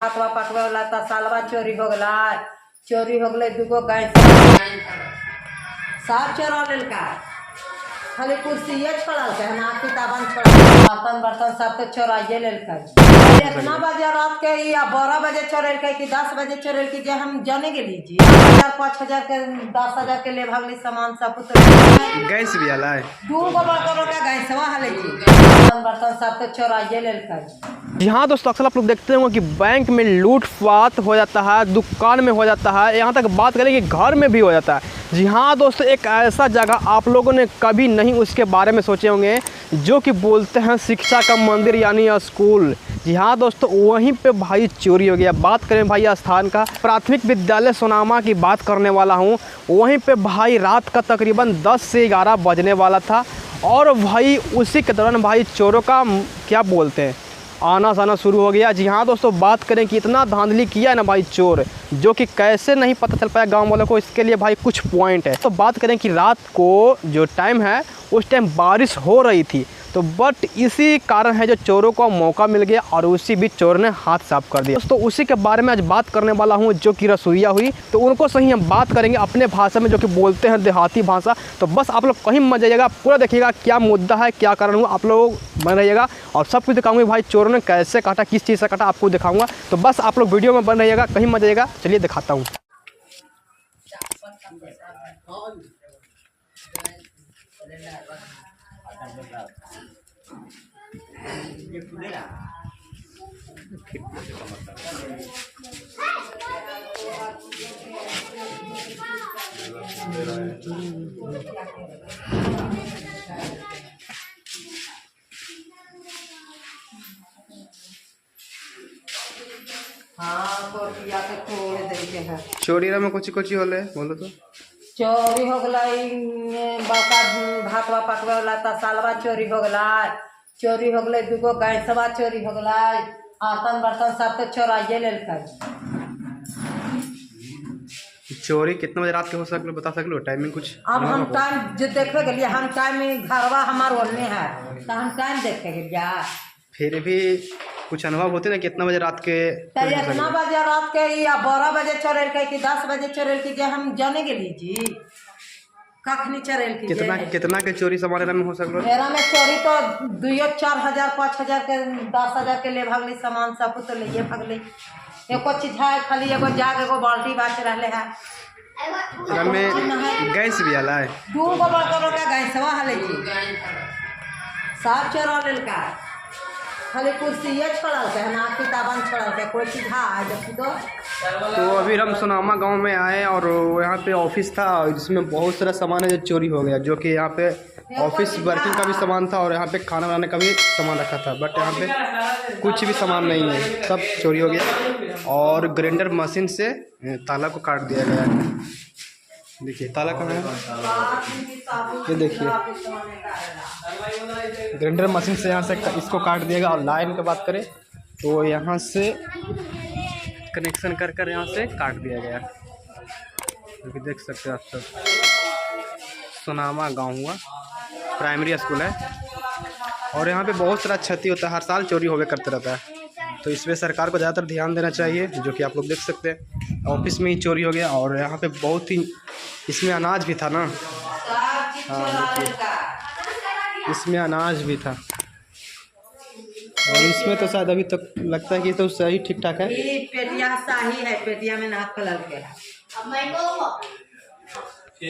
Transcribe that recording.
हाथवा पकवे वाला त सालवा चोरी हो गला। चोरी हो गए दूगो गैस सब चोरा लेलका। खाली कुर्सिये छोड़ल के ना किताबन छोड़ल, बर्तन बर्तन सब तो चोराइए लेलका। इतना बजे रात के या 12 बजे चोरेल के कि 10 बजे चोरेल के जे हम जाने गेली जी 5,000 के 10,000 के ले भागली सामान सब कुछ। गैस भी आला है, दूगो बड़का बड़का गैसवा हले जी, बर्तन बर्तन सब तो चोराइए लेलका। जी हाँ दोस्तों, अक्सर आप लोग देखते होंगे कि बैंक में लूटपाट हो जाता है, दुकान में हो जाता है, यहाँ तक बात करें कि घर में भी हो जाता है। जी हाँ दोस्तों, एक ऐसा जगह आप लोगों ने कभी नहीं उसके बारे में सोचे होंगे जो कि बोलते हैं शिक्षा का मंदिर यानी स्कूल। जी हाँ दोस्तों, वहीं पे भाई चोरी हो गया। बात करें भाई स्थान का, प्राथमिक विद्यालय सोनामा की बात करने वाला हूँ। वहीं पे भाई रात का तकरीबन 10 से 11 बजने वाला था और भाई उसी के दौरान भाई चोरों का क्या बोलते हैं आना जाना शुरू हो गया। जी हाँ दोस्तों, बात करें कि इतना धांधली किया है ना भाई चोर, जो कि कैसे नहीं पता चल पाया गांव वालों को। इसके लिए भाई कुछ पॉइंट है। तो बात करें कि रात को जो टाइम है उस टाइम बारिश हो रही थी, तो बट इसी कारण है जो चोरों को मौका मिल गया और उसी बीच चोर ने हाथ साफ कर दिया। दोस्तों उसी के बारे में आज बात करने वाला हूँ, जो कि रसोईया हुई। तो उनको सही हम बात करेंगे अपने भाषा में, जो कि बोलते हैं देहाती भाषा। तो बस आप लोग कहीं मत जाइएगा, पूरा देखिएगा क्या मुद्दा है, क्या कारण हुआ, आप लोग बन रहिएगा और सब कुछ दिखाऊंगा भाई चोरों ने कैसे काटा, किस चीज़ से काटा, आपको दिखाऊंगा। तो बस आप लोग वीडियो में बन रहिएगा, कहीं मत जाइएगा। चलिए दिखाता हूँ। हाँ तो किया के खोल देके है। चोरी में कुछ कुछ होले बोलो तो। चोरी हो गई, बड़का भातवा पकवे वाला त सालवा चोरी हो गला। चोरी हो गए दूगो गैसवा चोरी हो गला। बर्तन बर्तन सब तो चोराइए लेलका। चोरी कितना बजे रात के हो सकलो, बता सकलो टाइमिंग कुछ? अब हम टाइम जो देखे गलिए, हम टाइम घरवा हमार ओलने है तो हम टाइम देखे गलिया। फिर भी कुछ अनुभव होते ना कितना बजे रात के? इतना बजे रात के या 12 बजे चोरेल के कि 10 बजे चोरेल के जे हम जाने गेली जी कखनी चोरेल की। कितना के चोरी सामान में हो सकलो? मेरा में चोरी तो 2-4,000 5,000 के 10,000 के ले भागली सामान सब कुछ तो ले भागली। एको चीज है खाली एगो जाग एगो बाल्टी बाच रहे है। में गैस भी आला है, दूगो बड़का बड़का गैसवा हले जी, सब चोरा लेलका। खाली कुर्सिये छोड़ल के ना किताबन छोड़ल के, कोई चीज है देखी तो अभी हम सोनामा गांव में आए और यहाँ पे ऑफिस था जिसमें बहुत सारा सामान है जो चोरी हो गया। जो कि यहाँ पे ऑफिस वर्किंग का भी सामान था और यहाँ पे खाना बनाने का भी सामान रखा था, बट यहाँ पे कुछ भी सामान नहीं है, सब चोरी हो गया। और ग्राइंडर मशीन से ताला को काट दिया गया है। देखिए ताला कहाँ है, ये देखिए ग्राइंडर मशीन से यहाँ से इसको काट दिएगा। और लाइन की बात करें तो यहाँ से कनेक्शन कर कर यहाँ से काट दिया गया, क्योंकि देख सकते हैं आप सब। सोनामा गांव हुआ, प्राइमरी स्कूल है और यहाँ पे बहुत सारा क्षति होता है, हर साल चोरी होवे करते रहता है। तो इसमें सरकार को ज़्यादातर ध्यान देना चाहिए। जो कि आप लोग देख सकते हैं ऑफिस में ही चोरी हो गया और यहाँ पे बहुत ही, इसमें अनाज भी था ना, हाँ देखिए इसमें अनाज भी था। और इसमें तो शायद अभी तक लगता है कि तो सही ठीक ठाक है। पेटिया शाही है, पेटिया में नाक कलर के है।